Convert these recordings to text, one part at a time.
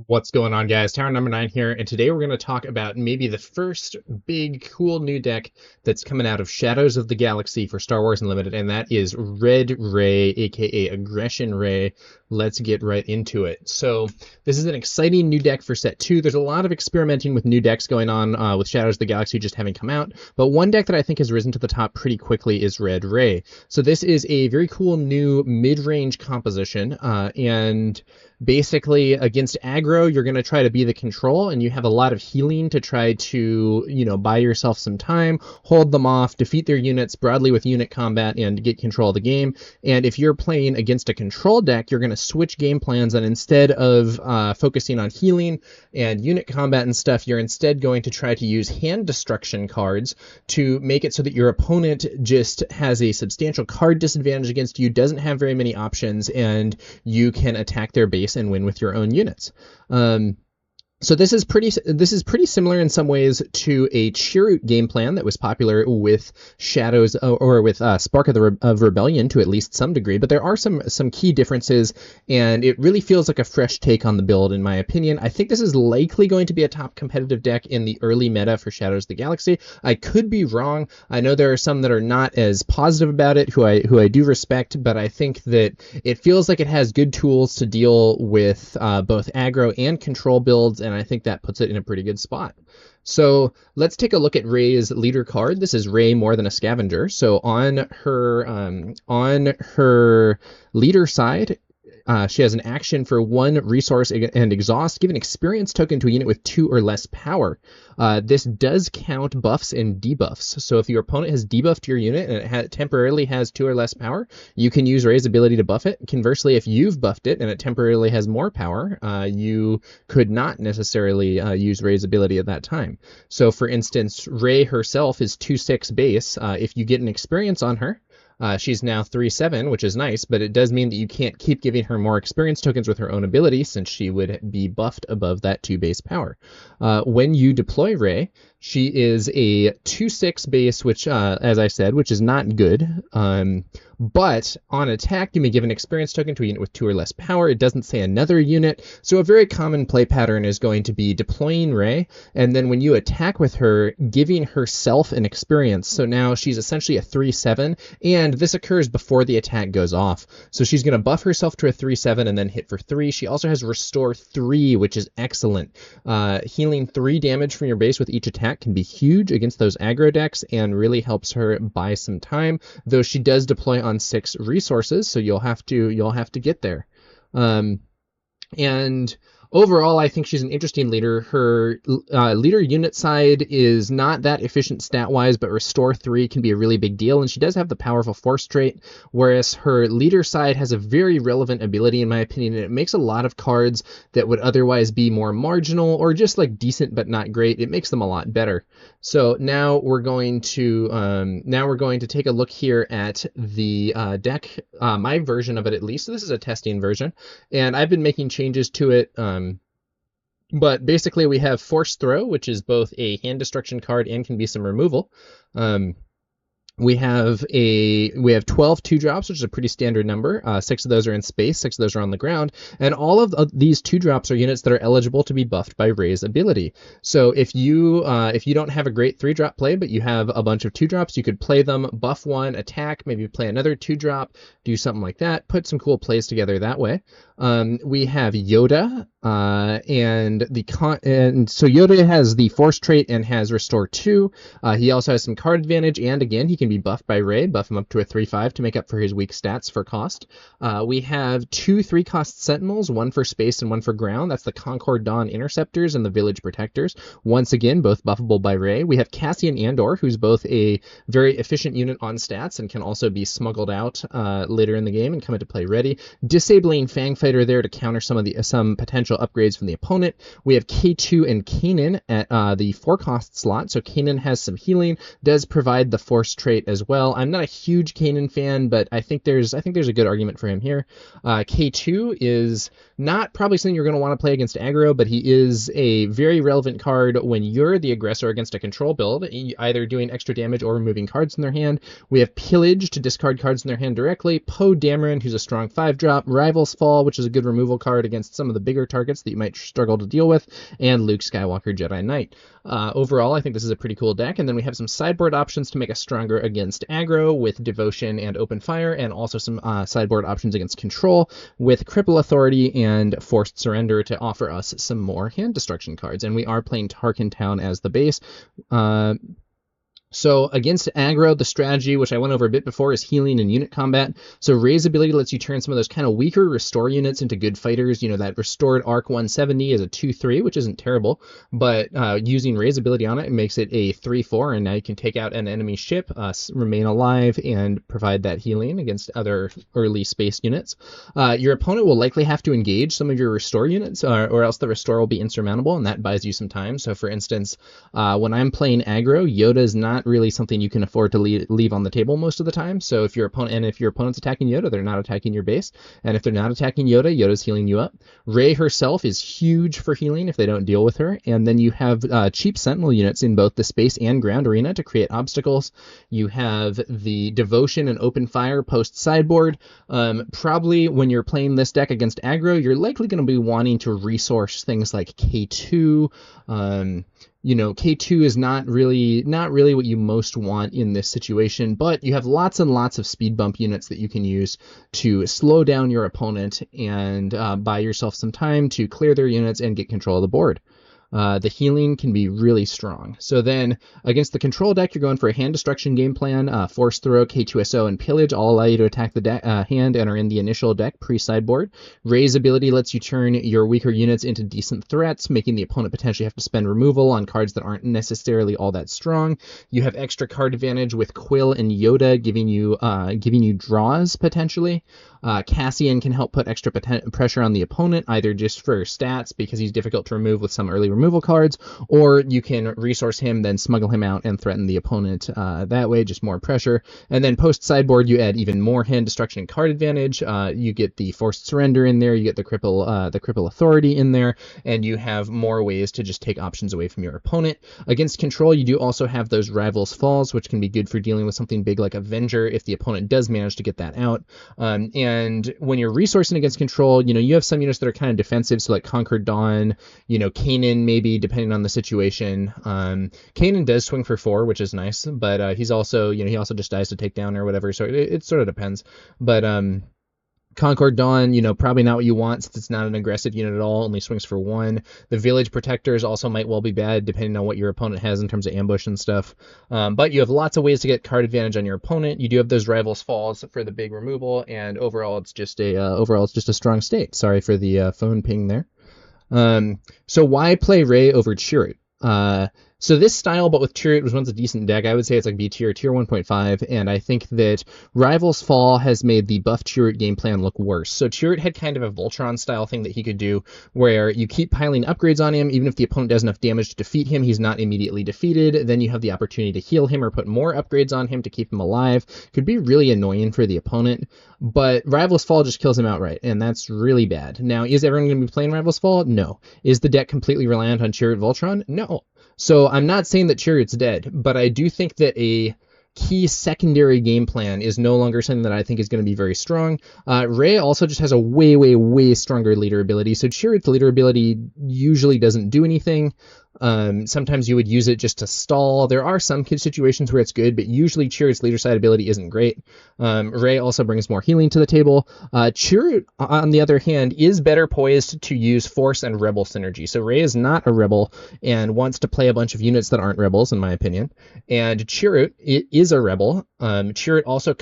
What's going on, guys? Tower number 9 here, and today we're going to talk about maybe the first big, cool new deck that's coming out of Shadows of the Galaxy for Star Wars Unlimited, and that is Red Rey, aka Aggression Rey. Let's get right into it. So, this is an exciting new deck for set 2. There's a lot of experimenting with new decks going on with Shadows of the Galaxy just having come out, but one deck that I think has risen to the top pretty quickly is Red Rey. So, this is a very cool new mid-range composition, and basically against aggro you're going to try to be the control, and you have a lot of healing to try to buy yourself some time, hold them off, defeat their units broadly with unit combat, and get control of the game. And if you're playing against a control deck, you're going to switch game plans, and instead of focusing on healing and unit combat and stuff, you're instead going to try to use hand destruction cards to make it so that your opponent just has a substantial card disadvantage against you, doesn't have very many options, and you can attack their base and win with your own units. So this is pretty similar in some ways to a Chirrut game plan that was popular with Shadows or with Spark of Rebellion to at least some degree, but there are some key differences, and it really feels like a fresh take on the build in my opinion. I think this is likely going to be a top competitive deck in the early meta for Shadows of the Galaxy. I could be wrong. I know there are some that are not as positive about it, who I do respect, but I think that it feels like it has good tools to deal with both aggro and control builds, and I think that puts it in a pretty good spot. So let's take a look at Rey's leader card. This is Rey More Than a Scavenger. So on her leader side, she has an action for 1 resource and exhaust. Give an experience token to a unit with 2 or less power. This does count buffs and debuffs. So if your opponent has debuffed your unit and it temporarily has 2 or less power, you can use Rey's ability to buff it. Conversely, if you've buffed it and it temporarily has more power, you could not necessarily use Rey's ability at that time. So for instance, Rey herself is 2/6 base. If you get an experience on her, she's now 3/7, which is nice, but it does mean that you can't keep giving her more experience tokens with her own ability, since she would be buffed above that 2 base power. When you deploy Rey, she is a 2/6 base, which, as I said, which is not good. But on attack, you may give an experience token to a unit with 2 or less power. It doesn't say another unit. So a very common play pattern is going to be deploying Rey, and then when you attack with her, giving herself an experience. So now she's essentially a 3/7, and this occurs before the attack goes off. So she's going to buff herself to a 3/7 and then hit for 3. She also has Restore 3, which is excellent. Healing 3 damage from your base with each attack can be huge against those aggro decks and really helps her buy some time, though she does deploy on 6 resources, so you'll have to get there. And overall, I think she's an interesting leader. Her leader unit side is not that efficient stat-wise, but Restore 3 can be a really big deal, and she does have the powerful Force trait, whereas her leader side has a very relevant ability, in my opinion, and it makes a lot of cards that would otherwise be more marginal or just like decent but not great, it makes them a lot better. So now we're going to take a look here at the deck, my version of it at least. So this is a testing version, and I've been making changes to it. But basically we have Force Throw, which is both a hand destruction card and can be some removal. We have 12 2-drops, which is a pretty standard number. 6 of those are in space, 6 of those are on the ground, and all of these 2-drops are units that are eligible to be buffed by Rey's ability. So if you don't have a great 3-drop play, but you have a bunch of 2-drops, you could play them, buff 1, attack, maybe play another 2-drop, do something like that, put some cool plays together that way. We have Yoda, and so Yoda has the Force trait and has Restore 2. He also has some card advantage, and again, he can be buffed by Rey, buff him up to a 3/5 to make up for his weak stats for cost. We have 2 3-cost Sentinels, 1 for space and 1 for ground. That's the Concord Dawn Interceptors and the Village Protectors. Once again, both buffable by Rey. We have Cassian Andor, who's both a very efficient unit on stats and can also be smuggled out later in the game and come into play ready. Disabling Fangfighter there to counter some potential upgrades from the opponent. We have K2 and Kanan at the 4-cost slot. So Kanan has some healing, does provide the Force trait trait as well. I'm not a huge Kanan fan, but I think there's a good argument for him here. K2 is not probably something you're going to want to play against aggro, but he is a very relevant card when you're the aggressor against a control build, either doing extra damage or removing cards in their hand. We have Pillage to discard cards in their hand directly, Poe Dameron, who's a strong 5-drop, Rival's Fall, which is a good removal card against some of the bigger targets that you might struggle to deal with, and Luke Skywalker Jedi Knight. Overall, I think this is a pretty cool deck, and then we have some sideboard options to make us stronger against aggro with Devotion and Open Fire, and also some sideboard options against control with Cripple Authority and Forced Surrender to offer us some more hand destruction cards. And we are playing Tarkin Town as the base. So against aggro, the strategy, which I went over a bit before, is healing and unit combat. So Rey's ability lets you turn some of those kind of weaker restore units into good fighters. You know, that restored Arc 170 is a 2/3, which isn't terrible, but using Rey's ability on it makes it a 3/4, and now you can take out an enemy ship, remain alive, and provide that healing against other early space units. Your opponent will likely have to engage some of your restore units, or else the restore will be insurmountable, and that buys you some time. So for instance, when I'm playing aggro, Yoda is not really something you can afford to leave on the table most of the time. So if your opponent's attacking Yoda, they're not attacking your base, and if they're not attacking Yoda, Yoda's healing you up. Rey herself is huge for healing if they don't deal with her, and then you have cheap Sentinel units in both the space and ground arena to create obstacles. You have the Devotion and Open Fire post sideboard. Probably when you're playing this deck against aggro, you're likely going to be wanting to resource things like K2. You know, K2 is not really what you most want in this situation, but you have lots and lots of speed bump units that you can use to slow down your opponent and buy yourself some time to clear their units and get control of the board. The healing can be really strong. So then against the control deck, you're going for a hand destruction game plan. Force Throw, K2SO, and Pillage all allow you to attack the hand and are in the initial deck pre-sideboard. Rey's ability lets you turn your weaker units into decent threats, making the opponent potentially have to spend removal on cards that aren't necessarily all that strong. You have extra card advantage with Quill and Yoda giving you draws potentially. Cassian can help put extra pressure on the opponent, either just for stats because he's difficult to remove with some early removal cards, or you can resource him, then smuggle him out and threaten the opponent that way, just more pressure. And then post sideboard, you add even more hand destruction and card advantage. You get the Forced Surrender in there, you get the Cripple Authority in there, and you have more ways to just take options away from your opponent. Against control, you do also have those Rival's Falls, which can be good for dealing with something big like Avenger if the opponent does manage to get that out. And when you're resourcing against control, you know, you have some units that are kind of defensive, so like Conquered Dawn, you know, Kanan maybe, depending on the situation. Kanan does swing for 4, which is nice, but he's also, you know, he also just dies to take down or whatever, so it sort of depends. But Concord Dawn, you know, probably not what you want since it's not an aggressive unit at all, only swings for 1. The Village Protectors also might well be bad depending on what your opponent has in terms of ambush and stuff. But you have lots of ways to get card advantage on your opponent. You do have those Rival's Falls for the big removal, and overall it's just a strong state. Sorry for the phone ping there. So why play Rey over Chirrut? So this style, but with Chirrut, was once a decent deck. I would say it's like B tier, tier 1.5, and I think that Rival's Fall has made the buff Chirrut game plan look worse. So Chirrut had kind of a Voltron style thing that he could do, where you keep piling upgrades on him, even if the opponent does enough damage to defeat him, he's not immediately defeated. Then you have the opportunity to heal him or put more upgrades on him to keep him alive. Could be really annoying for the opponent, but Rival's Fall just kills him outright, and that's really bad. Now, is everyone going to be playing Rival's Fall? No. Is the deck completely reliant on Chirrut Voltron? No. So I'm not saying that Chirrut's dead, but I do think that a key secondary game plan is no longer something that I think is going to be very strong. Rey also just has a way, way, way stronger leader ability. So Chirrut's leader ability usually doesn't do anything. Sometimes you would use it just to stall. There are some situations where it's good, but usually Chirrut's leader side ability isn't great. Rey also brings more healing to the table. Chirrut, on the other hand, is better poised to use Force and Rebel synergy. So Rey is not a Rebel and wants to play a bunch of units that aren't Rebels, in my opinion. And Chirrut is a Rebel. Chirrut also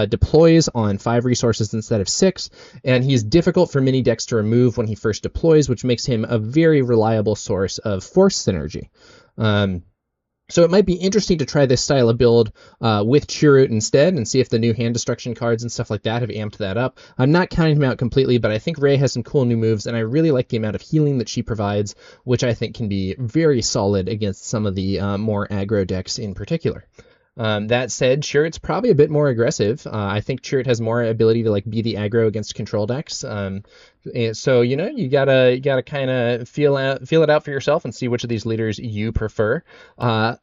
deploys on 5 resources instead of 6, and he's difficult for mini decks to remove when he first deploys, which makes him a very reliable source of Force synergy. So it might be interesting to try this style of build with Chirrut instead and see if the new hand destruction cards and stuff like that have amped that up. I'm not counting him out completely, but I think Rey has some cool new moves, and I really like the amount of healing that she provides, which I think can be very solid against some of the more aggro decks in particular. That said, Chirrut's probably a bit more aggressive. I think Chirrut has more ability to like be the aggro against control decks. And so you gotta kind of feel it out for yourself and see which of these leaders you prefer.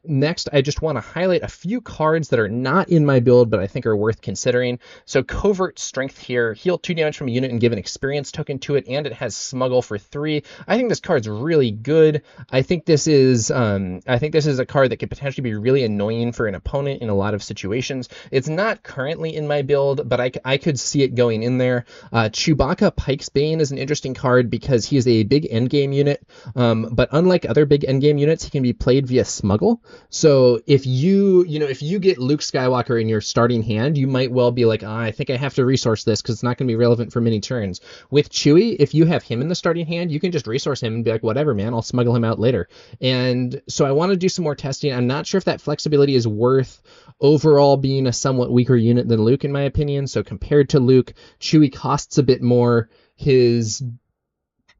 Next, I just want to highlight a few cards that are not in my build, but I think are worth considering. So Covert Strength here, heal 2 damage from a unit and give an experience token to it, and it has Smuggle for 3. I think this card's really good. I think this is a card that could potentially be really annoying for an opponent in a lot of situations. It's not currently in my build, but I could see it going in there. Chewbacca Pike's Bane is an interesting card because he is a big endgame unit, but unlike other big endgame units, he can be played via Smuggle. So if you get Luke Skywalker in your starting hand, you might well be like, I think I have to resource this because it's not going to be relevant for many turns. With Chewie, if you have him in the starting hand, you can just resource him and be like, whatever, man, I'll smuggle him out later. And so I want to do some more testing. I'm not sure if that flexibility is worth overall being a somewhat weaker unit than Luke, in my opinion. So compared to Luke, Chewie costs a bit more. His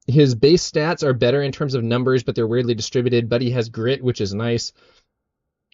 base stats are better in terms of numbers, but they're weirdly distributed. But he has grit, which is nice.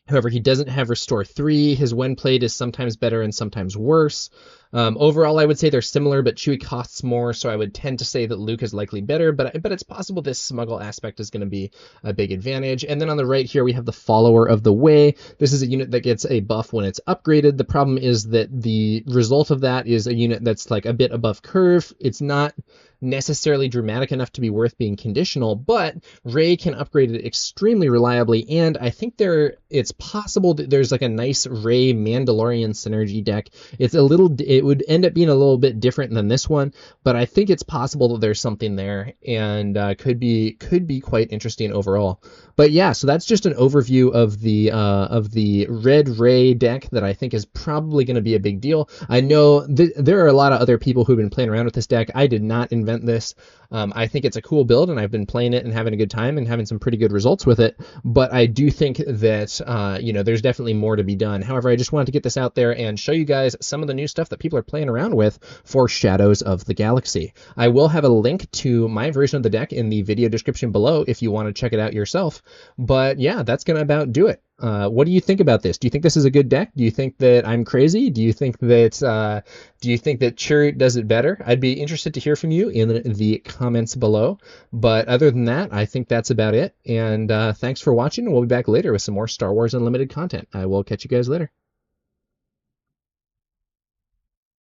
However, he doesn't have Restore 3. His when played is sometimes better and sometimes worse. Overall, I would say they're similar, but Chewie costs more, so I would tend to say that Luke is likely better, but it's possible this Smuggle aspect is going to be a big advantage. And then on the right here, we have the Follower of the Way. This is a unit that gets a buff when it's upgraded. The problem is that the result of that is a unit that's like a bit above curve. It's not necessarily dramatic enough to be worth being conditional, but Rey can upgrade it extremely reliably, and I think it's possible that there's like a nice Rey Mandalorian synergy deck. It would end up being a little bit different than this one, but I think it's possible that there's something there, and could be quite interesting overall. But yeah, so that's just an overview of the Red Rey deck that I think is probably going to be a big deal. I know there are a lot of other people who've been playing around with this deck. I did not invent this. I think it's a cool build, and I've been playing it and having a good time and having some pretty good results with it. But I do think that there's definitely more to be done. However, I just wanted to get this out there and show you guys some of the new stuff that people are playing around with for Shadows of the Galaxy. I will have a link to my version of the deck in the video description below if you want to check it out yourself. But yeah, that's gonna about do it. What do you think about this? Do you think this is a good deck? Do you think that I'm crazy? Do you think that Chirrut does it better? I'd be interested to hear from you in the comments below. But other than that, I think that's about it. And thanks for watching. We'll be back later with some more Star Wars Unlimited content. I will catch you guys later.